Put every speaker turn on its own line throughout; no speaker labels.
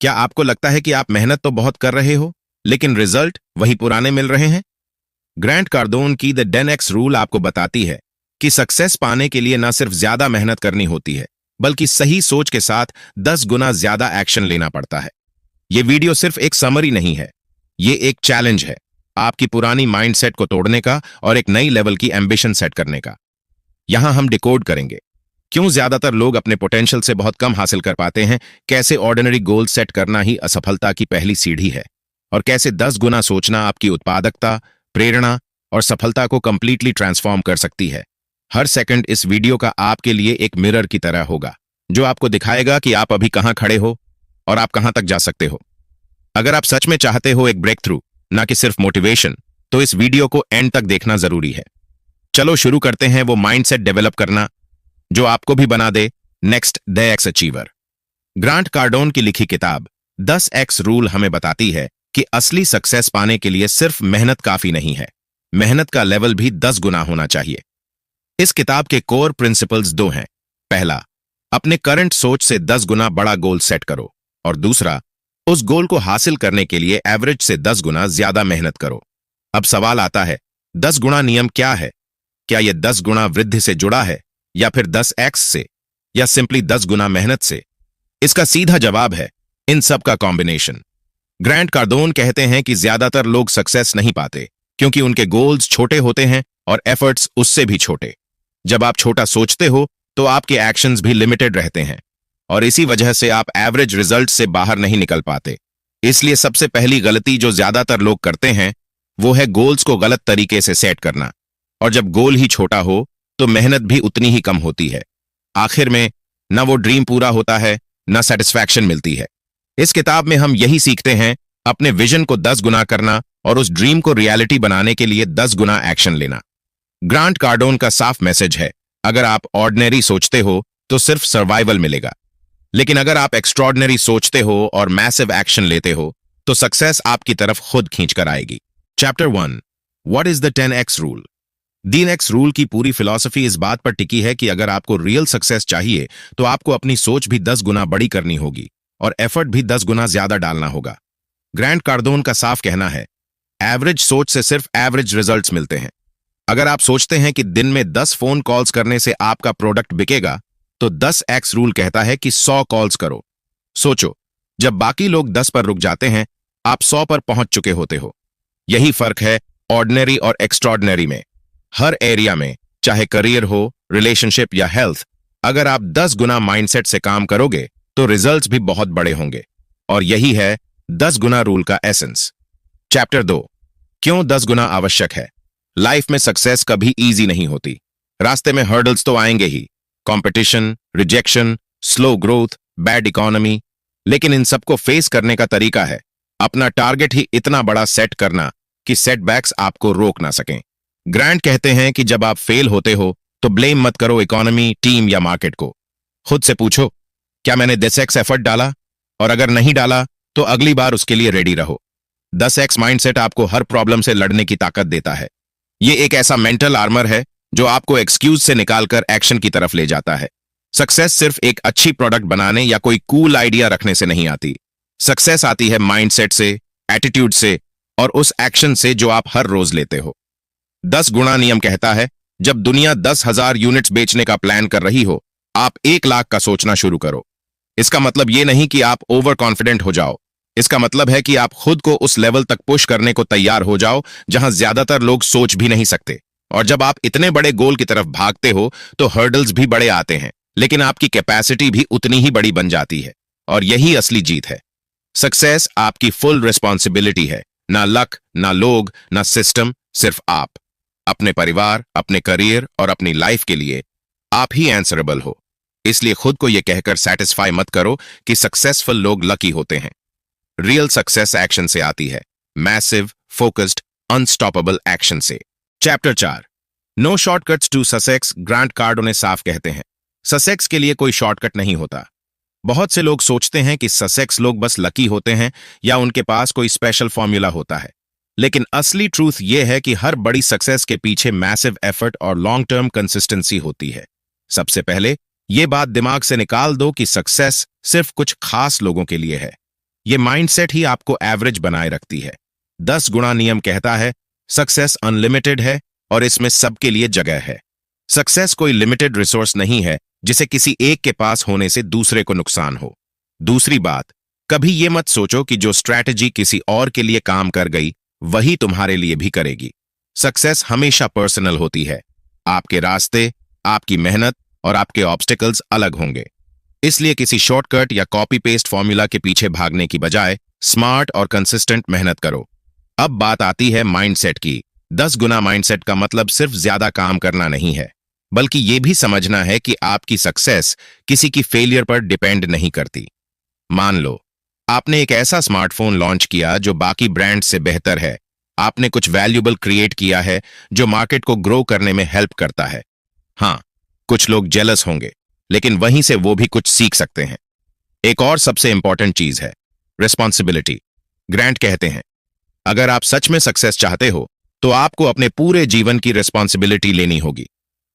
क्या आपको लगता है कि आप मेहनत तो बहुत कर रहे हो, लेकिन रिजल्ट वही पुराने मिल रहे हैं? ग्रांट कार्डोन की द 10x रूल आपको बताती है कि सक्सेस पाने के लिए न सिर्फ ज्यादा मेहनत करनी होती है, बल्कि सही सोच के साथ 10 गुना ज्यादा एक्शन लेना पड़ता है। ये वीडियो सिर्फ एक समरी नहीं है, ये एक चैलेंज है आपकी पुरानी माइंडसेट को तोड़ने का और एक नई लेवल की एम्बिशन सेट करने का। यहां हम डिकोड करेंगे क्यों ज्यादातर लोग अपने पोटेंशियल से बहुत कम हासिल कर पाते हैं, कैसे ऑर्डिनरी गोल सेट करना ही असफलता की पहली सीढ़ी है, और कैसे 10 गुना सोचना आपकी उत्पादकता, प्रेरणा और सफलता को कंप्लीटली ट्रांसफॉर्म कर सकती है। हर सेकंड इस वीडियो का आपके लिए एक मिरर की तरह होगा, जो आपको दिखाएगा कि आप अभी कहां खड़े हो और आप कहां तक जा सकते हो। अगर आप सच में चाहते हो एक ब्रेक थ्रू, ना कि सिर्फ मोटिवेशन, तो इस वीडियो को एंड तक देखना जरूरी है। चलो शुरू करते हैं वो माइंडसेट डेवलप करना जो आपको भी बना दे next 10x achiever. Grant Cardone की लिखी किताब 10x रूल हमें बताती है कि असली सक्सेस पाने के लिए सिर्फ मेहनत काफी नहीं है, मेहनत का लेवल भी 10 गुना होना चाहिए। इस किताब के कोर प्रिंसिपल्स दो हैं। पहला, अपने करंट सोच से 10 गुना बड़ा गोल सेट करो, और दूसरा, उस गोल को हासिल करने के लिए एवरेज से 10 गुना ज्यादा मेहनत करो। अब सवाल आता है, 10 गुना नियम क्या है? क्या यह 10 गुना वृद्धि से जुड़ा है, या फिर 10x से, या सिंपली 10 गुना मेहनत से? इसका सीधा जवाब है इन सब का कॉम्बिनेशन। ग्रांट कार्डोन कहते हैं कि ज्यादातर लोग सक्सेस नहीं पाते क्योंकि उनके गोल्स छोटे होते हैं और एफर्ट्स उससे भी छोटे। जब आप छोटा सोचते हो तो आपके एक्शंस भी लिमिटेड रहते हैं, और इसी वजह से आप एवरेज रिजल्ट से बाहर नहीं निकल पाते। इसलिए सबसे पहली गलती जो ज्यादातर लोग करते हैं वो है गोल्स को गलत तरीके से सेट करना, और जब गोल ही छोटा हो तो मेहनत भी उतनी ही कम होती है। आखिर में न वो ड्रीम पूरा होता है, न सेटिस्फैक्शन मिलती है। इस किताब में हम यही सीखते हैं, अपने विजन को 10 गुना करना और उस ड्रीम को रियलिटी बनाने के लिए 10 गुना एक्शन लेना। ग्रांट कार्डोन का साफ मैसेज है, अगर आप ऑर्डिनरी सोचते हो तो सिर्फ सर्वाइवल मिलेगा, लेकिन अगर आप एक्स्ट्रॉर्डिनरी सोचते हो और मैसिव एक्शन लेते हो तो सक्सेस आपकी तरफ खुद खींच कर आएगी। Chapter 1, what is the 10x rule? 10x rule की पूरी फिलॉसफी इस बात पर टिकी है कि अगर आपको रियल सक्सेस चाहिए तो आपको अपनी सोच भी 10 गुना बड़ी करनी होगी और एफर्ट भी 10 गुना ज्यादा डालना होगा। ग्रांट कार्डोन का साफ कहना है, एवरेज सोच से सिर्फ एवरेज रिजल्ट्स मिलते हैं। अगर आप सोचते हैं कि दिन में 10 फोन कॉल्स करने से आपका प्रोडक्ट बिकेगा, तो 10x रूल कहता है कि 100 कॉल्स करो। सोचो, जब बाकी लोग 10 पर रुक जाते हैं, आप 100 पर पहुंच चुके होते हो। यही फर्क है ऑर्डिनरी और एक्स्ट्रॉर्डिनरी में। हर एरिया में, चाहे करियर हो, रिलेशनशिप या हेल्थ, अगर आप 10 गुना माइंडसेट से काम करोगे तो रिजल्ट्स भी बहुत बड़े होंगे। और यही है 10 गुना रूल का एसेंस। चैप्टर 2, क्यों 10 गुना आवश्यक है? लाइफ में सक्सेस कभी इजी नहीं होती। रास्ते में हर्डल्स तो आएंगे ही, competition, rejection, slow growth, bad economy. लेकिन इन सबको फेस करने का तरीका है अपना टारगेट ही इतना बड़ा सेट करना कि सेटबैक्स आपको रोक ना सकें। ग्रांट कहते हैं कि जब आप फेल होते हो तो ब्लेम मत करो इकोनॉमी, टीम या मार्केट को। खुद से पूछो, क्या मैंने 10x एफर्ट डाला? और अगर नहीं डाला तो अगली बार उसके लिए रेडी रहो। 10x माइंडसेट आपको हर प्रॉब्लम से लड़ने की ताकत देता है। ये एक ऐसा मेंटल आर्मर है जो आपको एक्सक्यूज से निकालकर एक्शन की तरफ ले जाता है। सक्सेस सिर्फ एक अच्छी प्रोडक्ट बनाने या कोई कूल आइडिया रखने से नहीं आती। सक्सेस आती है माइंडसेट से, एटीट्यूड से, और उस एक्शन से जो आप हर रोज लेते हो। 10 गुणा नियम कहता है, जब दुनिया 10,000 यूनिट्स बेचने का प्लान कर रही हो, आप 1 लाख का सोचना शुरू करो। इसका मतलब यह नहीं कि आप ओवर कॉन्फिडेंट हो जाओ। इसका मतलब है कि आप खुद को उस लेवल तक पुश करने को तैयार हो जाओ जहां ज्यादातर लोग सोच भी नहीं सकते। और जब आप इतने बड़े गोल की तरफ भागते हो तो हर्डल्स भी बड़े आते हैं, लेकिन आपकी कैपेसिटी भी उतनी ही बड़ी बन जाती है। और यही असली जीत है। सक्सेस आपकी फुल रिस्पॉन्सिबिलिटी है, ना लक, ना लोग, ना सिस्टम, सिर्फ आप। अपने परिवार, अपने करियर और अपनी लाइफ के लिए आप ही आंसरेबल हो। इसलिए खुद को यह कहकर सेटिस्फाई मत करो कि सक्सेसफुल लोग लकी होते हैं। रियल सक्सेस एक्शन से आती है, मैसिव, फोकस्ड, अनस्टॉपेबल एक्शन से। Chapter 4, no shortcuts to success. Grant Cardone साफ कहते हैं, सक्सेस के लिए कोई शॉर्टकट नहीं होता। बहुत से लोग सोचते हैं कि सक्सेस लोग बस लकी होते हैं या उनके पास कोई स्पेशल फॉर्मूला होता है। लेकिन असली ट्रूथ यह है कि हर बड़ी सक्सेस के पीछे मैसिव एफर्ट और लॉन्ग टर्म कंसिस्टेंसी होती है। सबसे पहले यह बात दिमाग से निकाल दो कि सक्सेस सिर्फ कुछ खास लोगों के लिए है। ये माइंडसेट ही आपको एवरेज बनाए रखती है। 10 गुणा नियम कहता है सक्सेस अनलिमिटेड है और इसमें सबके लिए जगह है। सक्सेस कोई लिमिटेड रिसोर्स नहीं है जिसे किसी एक के पास होने से दूसरे को नुकसान हो। दूसरी बात, कभी ये मत सोचो कि जो स्ट्रैटेजी किसी और के लिए काम कर गई वही तुम्हारे लिए भी करेगी। सक्सेस हमेशा पर्सनल होती है। आपके रास्ते, आपकी मेहनत और आपके ऑब्स्टिकल्स अलग होंगे। इसलिए किसी शॉर्टकट या कॉपी पेस्ट फॉर्मूला के पीछे भागने की बजाय स्मार्ट और कंसिस्टेंट मेहनत करो। अब बात आती है माइंडसेट की। 10 गुना माइंडसेट का मतलब सिर्फ ज्यादा काम करना नहीं है, बल्कि यह भी समझना है कि आपकी सक्सेस किसी की फेलियर पर डिपेंड नहीं करती। मान लो आपने एक ऐसा स्मार्टफोन लॉन्च किया जो बाकी ब्रांड से बेहतर है। आपने कुछ वैल्यूएबल क्रिएट किया है जो मार्केट को ग्रो करने में हेल्प करता है। हाँ, कुछ लोग जेलस होंगे, लेकिन वहीं से वो भी कुछ सीख सकते हैं। एक और सबसे इंपॉर्टेंट चीज है रिस्पॉन्सिबिलिटी। ग्रांट कहते हैं, अगर आप सच में सक्सेस चाहते हो तो आपको अपने पूरे जीवन की रिस्पॉन्सिबिलिटी लेनी होगी।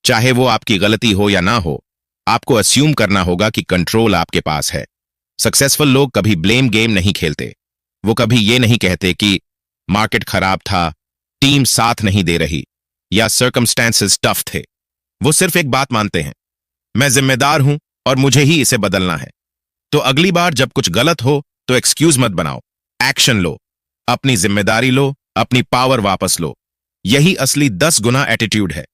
चाहे वो आपकी गलती हो या ना हो, आपको अस्यूम करना होगा कि कंट्रोल आपके पास है। सक्सेसफुल लोग कभी ब्लेम गेम नहीं खेलते। वो कभी ये नहीं कहते कि मार्केट खराब था, टीम साथ नहीं दे रही या सर्कमस्टेंसेस टफ थे। वो सिर्फ एक बात मानते हैं, मैं जिम्मेदार हूं और मुझे ही इसे बदलना है। तो अगली बार जब कुछ गलत हो तो एक्सक्यूज मत बनाओ, एक्शन लो, अपनी जिम्मेदारी लो, अपनी पावर वापस लो। यही असली 10 गुना एटीट्यूड है।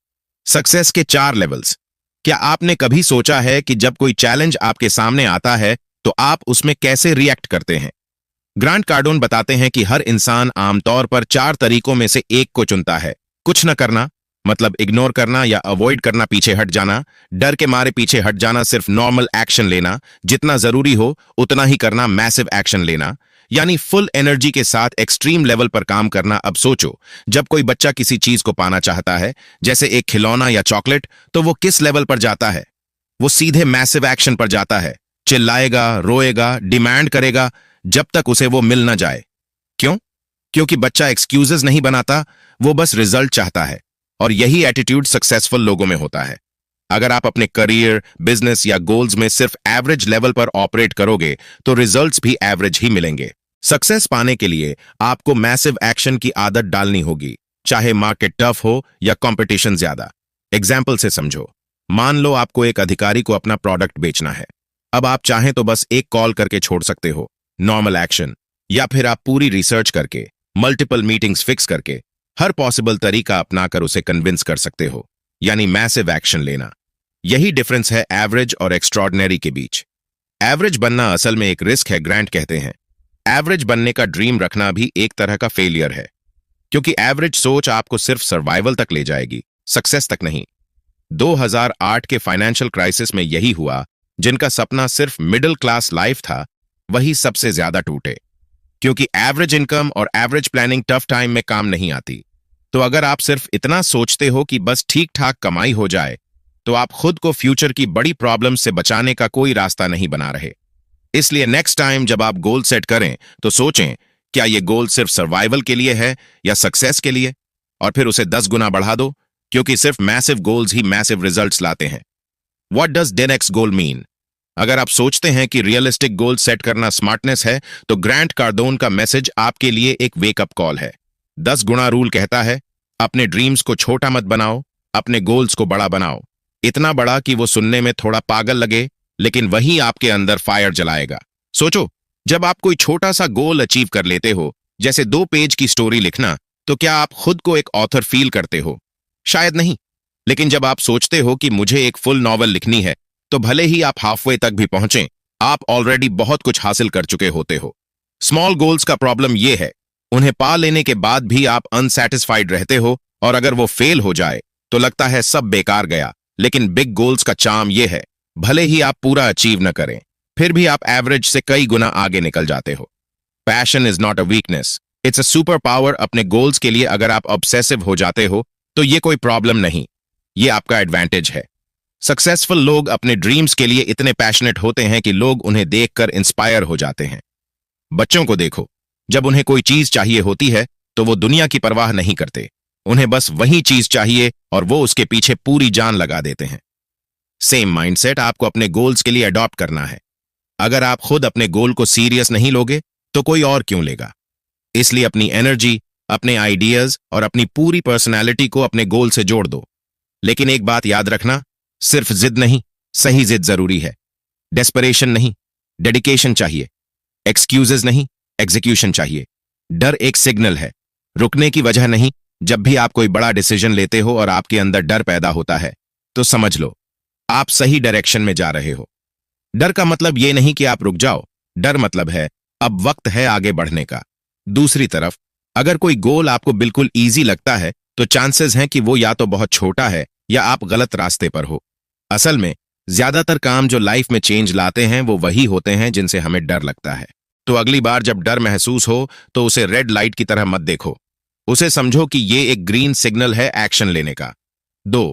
सक्सेस के 4 लेवल्स। क्या आपने कभी सोचा है कि जब कोई चैलेंज आपके सामने आता है तो आप उसमें कैसे रिएक्ट करते हैं? ग्रांट कार्डोन बताते हैं कि हर इंसान आमतौर पर 4 तरीकों में से एक को चुनता है। कुछ न करना मतलब इग्नोर करना या अवॉइड करना, पीछे हट जाना, डर के मारे पीछे हट जाना, सिर्फ नॉर्मल एक्शन लेना, जितना जरूरी हो उतना ही करना, मैसिव एक्शन लेना, यानी फुल एनर्जी के साथ एक्सट्रीम लेवल पर काम करना। अब सोचो, जब कोई बच्चा किसी चीज को पाना चाहता है, जैसे एक खिलौना या चॉकलेट, तो वो किस लेवल पर जाता है? वो सीधे मैसिव एक्शन पर जाता है। चिल्लाएगा, रोएगा, डिमांड करेगा जब तक उसे वो मिल ना जाए। क्यों? क्योंकि बच्चा एक्सक्यूजेस नहीं बनाता, वो बस रिजल्ट चाहता है। और यही एटीट्यूड सक्सेसफुल लोगों में होता है। अगर आप अपने करियर, बिजनेस या गोल्स में सिर्फ एवरेज लेवल पर ऑपरेट करोगे तो रिजल्ट्स भी एवरेज ही मिलेंगे। सक्सेस पाने के लिए आपको मैसिव एक्शन की आदत डालनी होगी, चाहे मार्केट टफ हो या कंपटीशन ज्यादा। एग्जाम्पल से समझो। मान लो आपको एक अधिकारी को अपना प्रोडक्ट बेचना है। अब आप चाहें तो बस एक कॉल करके छोड़ सकते हो, नॉर्मल एक्शन, या फिर आप पूरी रिसर्च करके, मल्टीपल मीटिंग्स फिक्स करके, हर पॉसिबल तरीका अपनाकर उसे कन्विंस कर सकते हो, यानी मैसिव एक्शन लेना। यही डिफरेंस है एवरेज और एक्स्ट्रॉर्डिनरी के बीच। एवरेज बनना असल में एक रिस्क है। ग्रांट कहते हैं, एवरेज बनने का ड्रीम रखना भी एक तरह का फेलियर है, क्योंकि एवरेज सोच आपको सिर्फ सर्वाइवल तक ले जाएगी, सक्सेस तक नहीं। 2008 के फाइनेंशियल क्राइसिस में यही हुआ। जिनका सपना सिर्फ मिडिल क्लास लाइफ था, वही सबसे ज्यादा टूटे, क्योंकि एवरेज इनकम और एवरेज प्लानिंग टफ टाइम में काम नहीं आती। तो अगर आप सिर्फ इतना सोचते हो कि बस ठीक ठाक कमाई हो जाए, तो आप खुद को फ्यूचर की बड़ी प्रॉब्लम से बचाने का कोई रास्ता नहीं बना रहे। इसलिए नेक्स्ट टाइम जब आप गोल सेट करें तो सोचें, क्या ये गोल सिर्फ सर्वाइवल के लिए है या सक्सेस के लिए, और फिर उसे 10 गुना बढ़ा दो, क्योंकि सिर्फ मैसिव गोल्स ही मैसिव रिजल्ट्स लाते हैं। What does 10x goal mean? अगर आप सोचते हैं कि रियलिस्टिक गोल सेट करना स्मार्टनेस है, तो ग्रांट कार्डोन का मैसेज आपके लिए एक वेकअप कॉल है। 10 गुणा रूल कहता है, अपने ड्रीम्स को छोटा मत बनाओ, अपने गोल्स को बड़ा बनाओ। इतना बड़ा कि वो सुनने में थोड़ा पागल लगे, लेकिन वही आपके अंदर फायर जलाएगा। सोचो, जब आप कोई छोटा सा गोल अचीव कर लेते हो, जैसे 2 पेज की स्टोरी लिखना, तो क्या आप खुद को एक ऑथर फील करते हो? शायद नहीं। लेकिन जब आप सोचते हो कि मुझे एक फुल नॉवल लिखनी है, तो भले ही आप हाफवे तक भी पहुंचें, आप ऑलरेडी बहुत कुछ हासिल कर चुके होते हो। स्मॉल गोल्स का प्रॉब्लम यह है, उन्हें पा लेने के बाद भी आप अनसैटिस्फाइड रहते हो, और अगर वो फेल हो जाए तो लगता है सब बेकार गया। लेकिन बिग गोल्स का चार्म यह है, भले ही आप पूरा अचीव न करें, फिर भी आप एवरेज से कई गुना आगे निकल जाते हो। Passion is not a weakness, it's a super power. अपने गोल्स के लिए अगर आप ऑब्सेसिव हो जाते हो तो ये कोई प्रॉब्लम नहीं, ये आपका एडवांटेज है। सक्सेसफुल लोग अपने ड्रीम्स के लिए इतने पैशनेट होते हैं कि लोग उन्हें देखकर इंस्पायर हो जाते हैं। बच्चों को देखो, जब उन्हें कोई चीज चाहिए होती है तो वो दुनिया की परवाह नहीं करते, उन्हें बस वही चीज चाहिए और वो उसके पीछे पूरी जान लगा देते हैं। सेम माइंडसेट आपको अपने गोल्स के लिए अडॉप्ट करना है। अगर आप खुद अपने गोल को सीरियस नहीं लोगे तो कोई और क्यों लेगा? इसलिए अपनी एनर्जी, अपने आइडियाज और अपनी पूरी पर्सनैलिटी को अपने गोल से जोड़ दो। लेकिन एक बात याद रखना, सिर्फ जिद नहीं, सही जिद जरूरी है। डेस्परेशन नहीं, डेडिकेशन चाहिए। एक्सक्यूजेज नहीं, एग्जीक्यूशन चाहिए। डर एक सिग्नल है, रुकने की वजह नहीं। जब भी आप कोई बड़ा डिसीजन लेते हो और आपके अंदर डर पैदा होता है, तो समझ लो आप सही डायरेक्शन में जा रहे हो। डर का मतलब यह नहीं कि आप रुक जाओ, डर मतलब है अब वक्त है आगे बढ़ने का। दूसरी तरफ, अगर कोई गोल आपको बिल्कुल इजी लगता है, तो चांसेस हैं कि वो या तो बहुत छोटा है या आप गलत रास्ते पर हो। असल में ज्यादातर काम जो लाइफ में चेंज लाते हैं वो वही होते हैं जिनसे हमें डर लगता है। तो अगली बार जब डर महसूस हो तो उसे रेड लाइट की तरह मत देखो, उसे समझो कि ये एक ग्रीन सिग्नल है एक्शन लेने का। 2.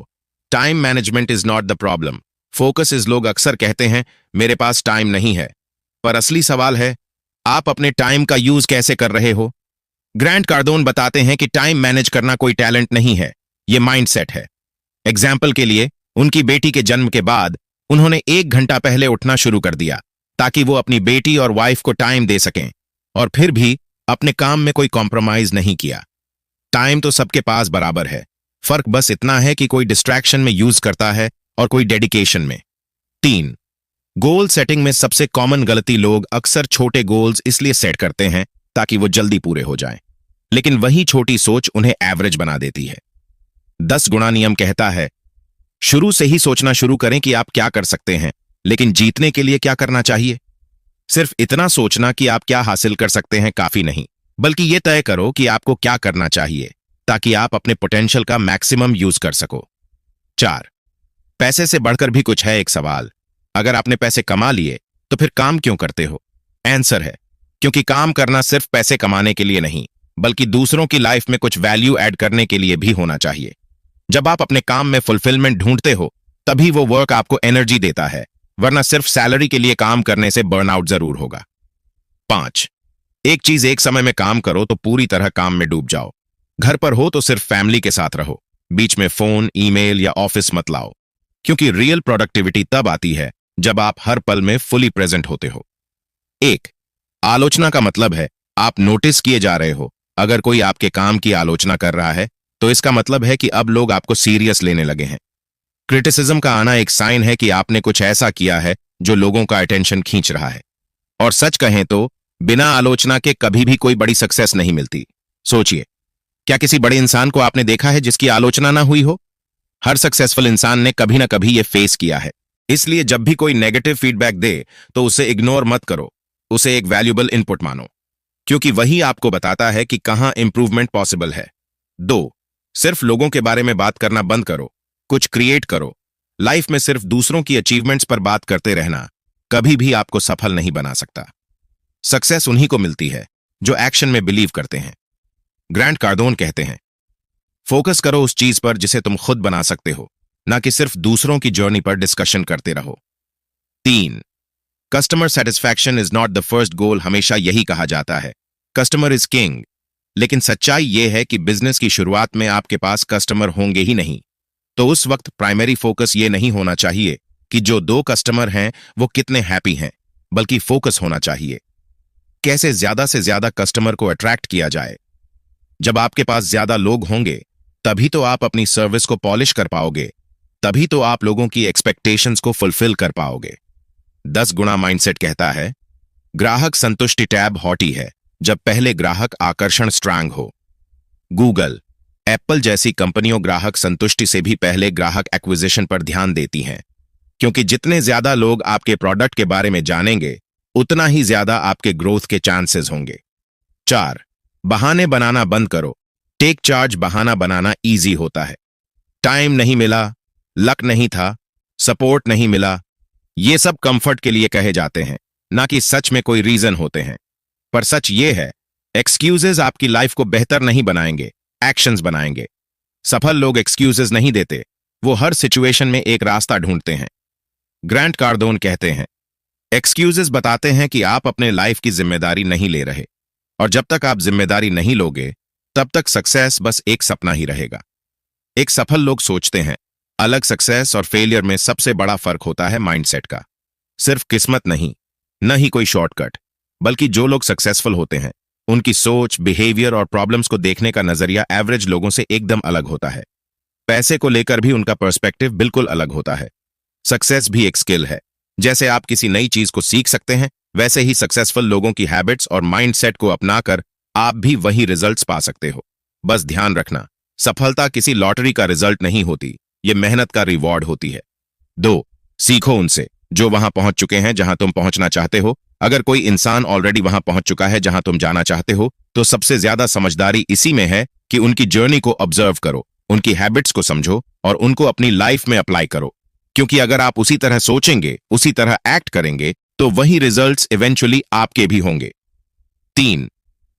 Time management is not the problem, focus is. लोग अक्सर कहते हैं मेरे पास टाइम नहीं है, पर असली सवाल है आप अपने टाइम का यूज कैसे कर रहे हो। ग्रांट कार्डोन बताते हैं कि टाइम मैनेज करना कोई टैलेंट नहीं है, ये माइंडसेट है। एग्जाम्पल के लिए, उनकी बेटी के जन्म के बाद उन्होंने 1 घंटा पहले उठना शुरू कर दिया ताकि वो अपनी बेटी और वाइफ को टाइम दे सकें, और फिर भी अपने काम में कोई कॉम्प्रोमाइज नहीं किया। टाइम तो सबके पास बराबर है, फर्क बस इतना है कि कोई डिस्ट्रैक्शन में यूज करता है और कोई डेडिकेशन में। 3. गोल सेटिंग में सबसे कॉमन गलती, लोग अक्सर छोटे गोल्स इसलिए सेट करते हैं ताकि वो जल्दी पूरे हो जाएं, लेकिन वही छोटी सोच उन्हें एवरेज बना देती है। 10 गुणा नियम कहता है शुरू से ही सोचना शुरू करें कि आप क्या कर सकते हैं, लेकिन जीतने के लिए क्या करना चाहिए। सिर्फ इतना सोचना कि आप क्या हासिल कर सकते हैं काफी नहीं, बल्कि यह तय करो कि आपको क्या करना चाहिए ताकि आप अपने पोटेंशियल का मैक्सिमम यूज कर सको। 4. पैसे से बढ़कर भी कुछ है। एक सवाल, अगर आपने पैसे कमा लिए तो फिर काम क्यों करते हो? आंसर है क्योंकि काम करना सिर्फ पैसे कमाने के लिए नहीं, बल्कि दूसरों की लाइफ में कुछ वैल्यू ऐड करने के लिए भी होना चाहिए। जब आप अपने काम में फुलफिलमेंट ढूंढते हो, तभी वो वर्क आपको एनर्जी देता है, वरना सिर्फ सैलरी के लिए काम करने से बर्नआउट जरूर होगा। 5. एक चीज एक समय में काम करो तो पूरी तरह काम में डूब जाओ। घर पर हो तो सिर्फ फैमिली के साथ रहो, बीच में फोन, ईमेल या ऑफिस मत लाओ, क्योंकि रियल प्रोडक्टिविटी तब आती है जब आप हर पल में फुली प्रेजेंट होते हो। 1. आलोचना का मतलब है आप नोटिस किए जा रहे हो। अगर कोई आपके काम की आलोचना कर रहा है तो इसका मतलब है कि अब लोग आपको सीरियस लेने लगे हैं। क्रिटिसिज्म का आना एक साइन है कि आपने कुछ ऐसा किया है जो लोगों का अटेंशन खींच रहा है। और सच कहें तो बिना आलोचना के कभी भी कोई बड़ी सक्सेस नहीं मिलती। सोचिए, क्या किसी बड़े इंसान को आपने देखा है जिसकी आलोचना ना हुई हो? हर सक्सेसफुल इंसान ने कभी ना कभी यह फेस किया है। इसलिए जब भी कोई नेगेटिव फीडबैक दे तो उसे इग्नोर मत करो, उसे एक वैल्यूएबल इनपुट मानो, क्योंकि वही आपको बताता है कि कहां इंप्रूवमेंट पॉसिबल है। 2. सिर्फ लोगों के बारे में बात करना बंद करो, कुछ क्रिएट करो। लाइफ में सिर्फ दूसरों की अचीवमेंट्स पर बात करते रहना कभी भी आपको सफल नहीं बना सकता। सक्सेस उन्हीं को मिलती है जो एक्शन में बिलीव करते हैं। ग्रांट कार्डोन कहते हैं फोकस करो उस चीज पर जिसे तुम खुद बना सकते हो, ना कि सिर्फ दूसरों की जर्नी पर डिस्कशन करते रहो। 3. Customer satisfaction is not the first goal. हमेशा यही कहा जाता है कस्टमर इज किंग, लेकिन सच्चाई यह है कि बिजनेस की शुरुआत में आपके पास कस्टमर होंगे ही नहीं। तो उस वक्त प्राइमरी फोकस यह नहीं होना चाहिए कि जो 2 कस्टमर हैं वो कितने हैप्पी हैं, बल्कि फोकस होना चाहिए कैसे ज्यादा से ज्यादा कस्टमर को अट्रैक्ट किया जाए। जब आपके पास ज्यादा लोग होंगे तभी तो आप अपनी सर्विस को पॉलिश कर पाओगे, तभी तो आप लोगों की एक्सपेक्टेशंस को फुलफिल कर पाओगे। 10 गुणा माइंडसेट कहता है ग्राहक संतुष्टि टैब हॉटी है जब पहले ग्राहक आकर्षण स्ट्रांग हो। गूगल, एप्पल जैसी कंपनियों ग्राहक संतुष्टि से भी पहले ग्राहक एक्विजिशन पर ध्यान देती हैं, क्योंकि जितने ज्यादा लोग आपके प्रोडक्ट के बारे में जानेंगे उतना ही ज्यादा आपके ग्रोथ के चांसेस होंगे। 4. बहाने बनाना बंद करो। Take charge. बहाना बनाना इजी होता है। टाइम नहीं मिला, लक नहीं था, सपोर्ट नहीं मिला, ये सब कंफर्ट के लिए कहे जाते हैं, ना कि सच में कोई रीजन होते हैं। पर सच ये है एक्सक्यूजेज आपकी लाइफ को बेहतर नहीं बनाएंगे, एक्शंस बनाएंगे। सफल लोग एक्सक्यूजेज नहीं देते, वो हर सिचुएशन में एक रास्ता ढूंढते हैं। ग्रांट कार्डोन कहते हैं एक्सक्यूजेज बताते हैं कि आप अपने लाइफ की जिम्मेदारी नहीं ले रहे, और जब तक आप जिम्मेदारी नहीं लोगे तब तक सक्सेस बस एक सपना ही रहेगा। एक सफल लोग सोचते हैं अलग सक्सेस और फेलियर में सबसे बड़ा फर्क होता है माइंडसेट का। सिर्फ किस्मत नहीं, न ही कोई शॉर्टकट, बल्कि जो लोग सक्सेसफुल होते हैं उनकी सोच, बिहेवियर और प्रॉब्लम्स को देखने का नजरिया एवरेज लोगों से एकदम अलग होता है। पैसे को लेकर भी उनका पर्सपेक्टिव बिल्कुल अलग होता है। सक्सेस भी एक स्किल है। जैसे आप किसी नई चीज को सीख सकते हैं, वैसे ही सक्सेसफुल लोगों की हैबिट्स और माइंडसेट को अपनाकर आप भी वही रिजल्ट्स पा सकते हो। बस ध्यान रखना, सफलता किसी लॉटरी का रिजल्ट नहीं होती, ये मेहनत का रिवॉर्ड होती है। 2. सीखो उनसे जो वहां पहुंच चुके हैं जहां तुम पहुंचना चाहते हो। अगर कोई इंसान ऑलरेडी वहां पहुंच चुका है जहां तुम जाना चाहते हो, तो सबसे ज्यादा समझदारी इसी में है कि उनकी जर्नी को ऑब्जर्व करो, उनकी हैबिट्स को समझो और उनको अपनी लाइफ में अप्लाई करो। क्योंकि अगर आप उसी तरह सोचेंगे, उसी तरह एक्ट करेंगे, तो वही रिजल्ट्स इवेंचुअली आपके भी होंगे। 3.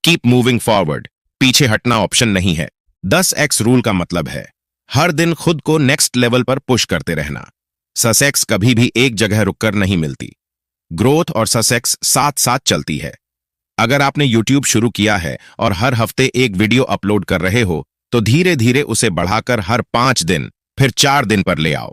Keep moving forward. पीछे हटना ऑप्शन नहीं है। 10x रूल का मतलब है हर दिन खुद को नेक्स्ट लेवल पर पुश करते रहना। सक्सेस कभी भी एक जगह रुककर नहीं मिलती। ग्रोथ और सक्सेस साथ साथ चलती है। अगर आपने YouTube शुरू किया है और हर हफ्ते एक वीडियो अपलोड कर रहे हो, तो धीरे धीरे उसे बढ़ाकर हर 5 दिन, फिर 4 दिन पर ले आओ।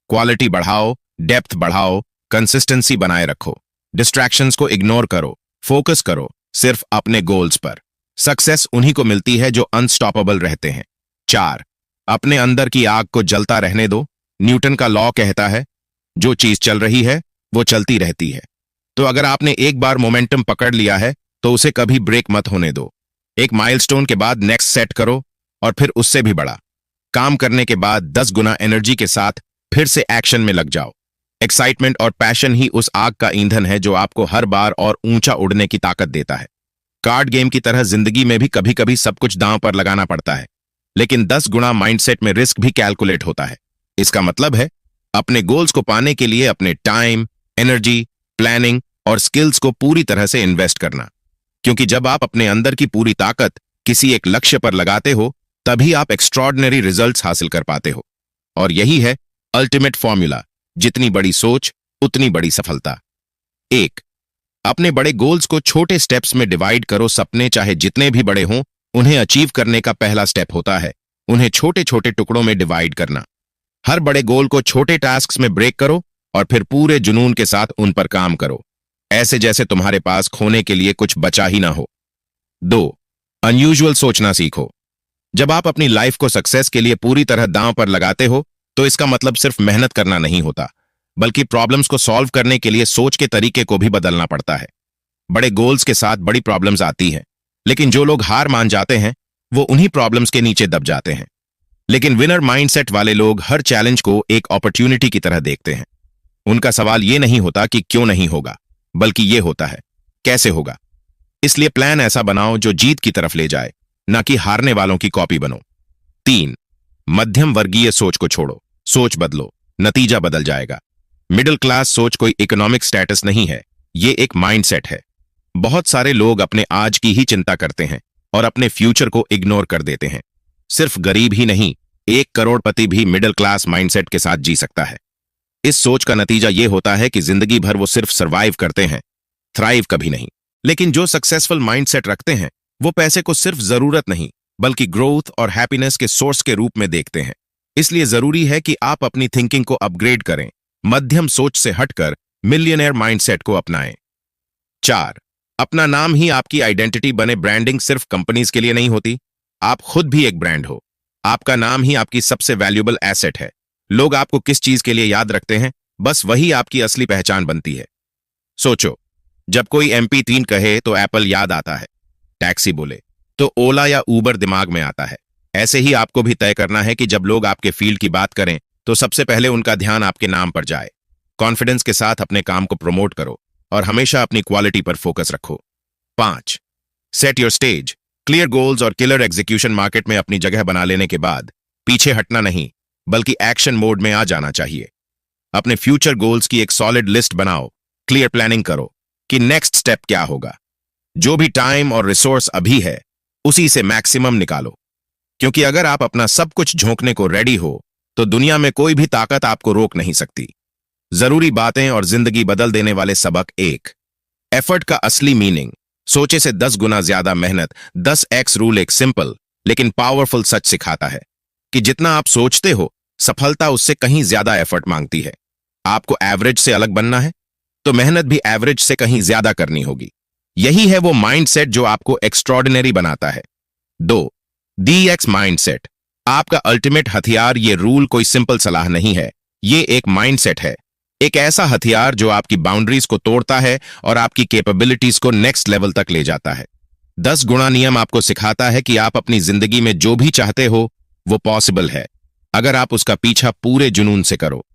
क्वालिटी बढ़ाओ, डेप्थ बढ़ाओ, कंसिस्टेंसी बनाए रखो। डिस्ट्रैक्शंस को इग्नोर करो, फोकस करो सिर्फ अपने गोल्स पर। सक्सेस उन्हीं को मिलती है जो अनस्टॉपेबल रहते हैं। 4. अपने अंदर की आग को जलता रहने दो। न्यूटन का लॉ कहता है, जो चीज चल रही है वो चलती रहती है। तो अगर आपने एक बार मोमेंटम पकड़ लिया है, तो उसे कभी ब्रेक मत होने दो। एक माइलस्टोन के बाद नेक्स्ट सेट करो और फिर उससे भी बड़ा। काम करने के बाद 10 गुना एनर्जी के साथ फिर से एक्शन में लग जाओ। एक्साइटमेंट और पैशन ही उस आग का ईंधन है जो आपको हर बार और ऊंचा उड़ने की ताकत देता है। कार्ड गेम की तरह जिंदगी में भी कभी कभी सब कुछ दांव पर लगाना पड़ता है, लेकिन 10 गुना माइंडसेट में रिस्क भी कैलकुलेट होता है। इसका मतलब है अपने गोल्स को पाने के लिए अपने टाइम, एनर्जी, प्लानिंग और स्किल्स को पूरी तरह से इन्वेस्ट करना। क्योंकि जब आप अपने अंदर की पूरी ताकत किसी एक लक्ष्य पर लगाते हो, तभी आप एक्स्ट्रॉर्डिनरी रिजल्ट्स हासिल कर पाते हो। और यही है अल्टीमेट फॉर्मूला, जितनी बड़ी सोच उतनी बड़ी सफलता। 1. अपने बड़े गोल्स को छोटे स्टेप्स में डिवाइड करो। सपने चाहे जितने भी बड़े हों, उन्हें अचीव करने का पहला स्टेप होता है उन्हें छोटे छोटे टुकड़ों में डिवाइड करना। हर बड़े गोल को छोटे टास्क्स में ब्रेक करो और फिर पूरे जुनून के साथ उन पर काम करो, ऐसे जैसे तुम्हारे पास खोने के लिए कुछ बचा ही ना हो। 2. अनयूजुअल सोचना सीखो। जब आप अपनी लाइफ को सक्सेस के लिए पूरी तरह दांव पर लगाते हो, तो इसका मतलब सिर्फ मेहनत करना नहीं होता, बल्कि प्रॉब्लम्स को सॉल्व करने के लिए सोच के तरीके को भी बदलना पड़ता है। बड़े गोल्स के साथ बड़ी प्रॉब्लम्स आती हैं, लेकिन जो लोग हार मान जाते हैं वो उन्हीं प्रॉब्लम्स के नीचे दब जाते हैं। लेकिन विनर माइंडसेट वाले लोग हर चैलेंज को एक अपॉर्चुनिटी की तरह देखते हैं। उनका सवाल ये नहीं होता कि क्यों नहीं होगा, बल्कि ये होता है कैसे होगा। इसलिए प्लान ऐसा बनाओ जो जीत की तरफ ले जाए, ना कि हारने वालों की कॉपी बनो। 3. मध्यम वर्गीय सोच को छोड़ो, सोच बदलो, नतीजा बदल जाएगा। मिडिल क्लास सोच कोई इकोनॉमिक स्टेटस नहीं है, ये एक माइंडसेट है। बहुत सारे लोग अपने आज की ही चिंता करते हैं और अपने फ्यूचर को इग्नोर कर देते हैं। सिर्फ गरीब ही नहीं, 1 करोड़पति भी मिडिल क्लास माइंडसेट के साथ जी सकता है। इस सोच का नतीजा यह होता है कि जिंदगी भर वो सिर्फ सर्वाइव करते हैं, थ्राइव कभी नहीं। लेकिन जो सक्सेसफुल माइंडसेट रखते हैं, वो पैसे को सिर्फ जरूरत नहीं, बल्कि ग्रोथ और हैप्पीनेस के सोर्स के रूप में देखते हैं। इसलिए जरूरी है कि आप अपनी थिंकिंग को अपग्रेड करें, मध्यम सोच से हटकर मिलियनेयर माइंडसेट को अपनाएं। 4. अपना नाम ही आपकी आइडेंटिटी बने। ब्रांडिंग सिर्फ कंपनीज के लिए नहीं होती, आप खुद भी एक ब्रांड हो। आपका नाम ही आपकी सबसे वैल्यूएबल एसेट है। लोग आपको किस चीज के लिए याद रखते हैं, बस वही आपकी असली पहचान बनती है। सोचो, जब कोई MP3 कहे तो एप्पल याद आता है, टैक्सी बोले तो ओला या उबर दिमाग में आता है। ऐसे ही आपको भी तय करना है कि जब लोग आपके फील्ड की बात करें, तो सबसे पहले उनका ध्यान आपके नाम पर जाए। कॉन्फिडेंस के साथ अपने काम को प्रमोट करो और हमेशा अपनी क्वालिटी पर फोकस रखो। 5. Set your stage. Clear goals और किलर एग्जीक्यूशन मार्केट में अपनी जगह बना लेने के बाद पीछे हटना नहीं, बल्कि एक्शन मोड में आ जाना चाहिए। अपने फ्यूचर गोल्स की एक सॉलिड लिस्ट बनाओ, क्लियर प्लानिंग करो कि नेक्स्ट स्टेप क्या होगा। जो भी टाइम और रिसोर्स अभी है, उसी से मैक्सिमम निकालो। क्योंकि अगर आप अपना सब कुछ झोंकने को रेडी हो, तो दुनिया में कोई भी ताकत आपको रोक नहीं सकती। जरूरी बातें और जिंदगी बदल देने वाले सबक। 1. एफर्ट का असली मीनिंग। सोचे से 10 गुना ज्यादा मेहनत। 10x रूल एक सिंपल लेकिन पावरफुल सच सिखाता है कि जितना आप सोचते हो, सफलता उससे कहीं ज्यादा एफर्ट मांगती है। आपको एवरेज से अलग बनना है, तो मेहनत भी एवरेज से कहीं ज्यादा करनी होगी। यही है वो माइंडसेट जो आपको एक्स्ट्रॉर्डिनरी बनाता है। 2. DX mindset. आपका अल्टीमेट हथियार ये रूल कोई सिंपल सलाह नहीं है, ये एक माइंडसेट है। एक ऐसा हथियार जो आपकी बाउंड्रीज को तोड़ता है और आपकी कैपेबिलिटीज को नेक्स्ट लेवल तक ले जाता है। 10 गुणा नियम आपको सिखाता है कि आप अपनी जिंदगी में जो भी चाहते हो वो पॉसिबल है, अगर आप उसका पीछा पूरे जुनून से करो।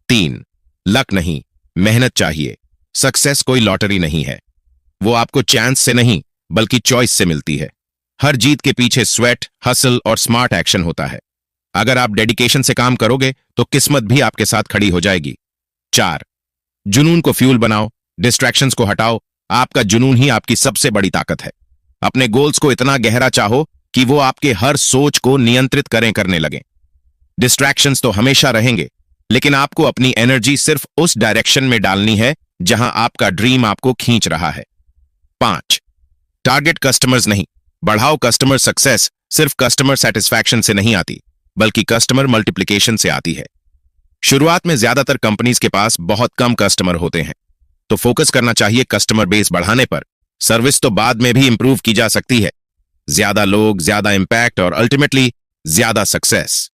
3. लक नहीं, मेहनत चाहिए। सक्सेस कोई लॉटरी नहीं है, वो आपको चांस से नहीं बल्कि चॉइस से मिलती है। हर जीत के पीछे स्वेट, हसल और स्मार्ट एक्शन होता है। अगर आप डेडिकेशन से काम करोगे तो किस्मत भी आपके साथ खड़ी हो जाएगी। 4. जुनून को फ्यूल बनाओ, डिस्ट्रैक्शंस को हटाओ। आपका जुनून ही आपकी सबसे बड़ी ताकत है। अपने गोल्स को इतना गहरा चाहो कि वो आपके हर सोच को नियंत्रित करने लगे। डिस्ट्रैक्शंस तो हमेशा रहेंगे, लेकिन आपको अपनी एनर्जी सिर्फ उस डायरेक्शन में डालनी है जहां आपका ड्रीम आपको खींच रहा है। 5. टारगेट कस्टमर्स नहीं, बढ़ाओ कस्टमर सक्सेस सिर्फ कस्टमर सेटिस्फैक्शन से नहीं आती, बल्कि कस्टमर मल्टीप्लिकेशन से आती है। शुरुआत में ज्यादातर कंपनीज के पास बहुत कम कस्टमर होते हैं, तो फोकस करना चाहिए कस्टमर बेस बढ़ाने पर। सर्विस तो बाद में भी इंप्रूव की जा सकती है। ज्यादा लोग, ज्यादा इंपैक्ट और अल्टीमेटली ज्यादा सक्सेस।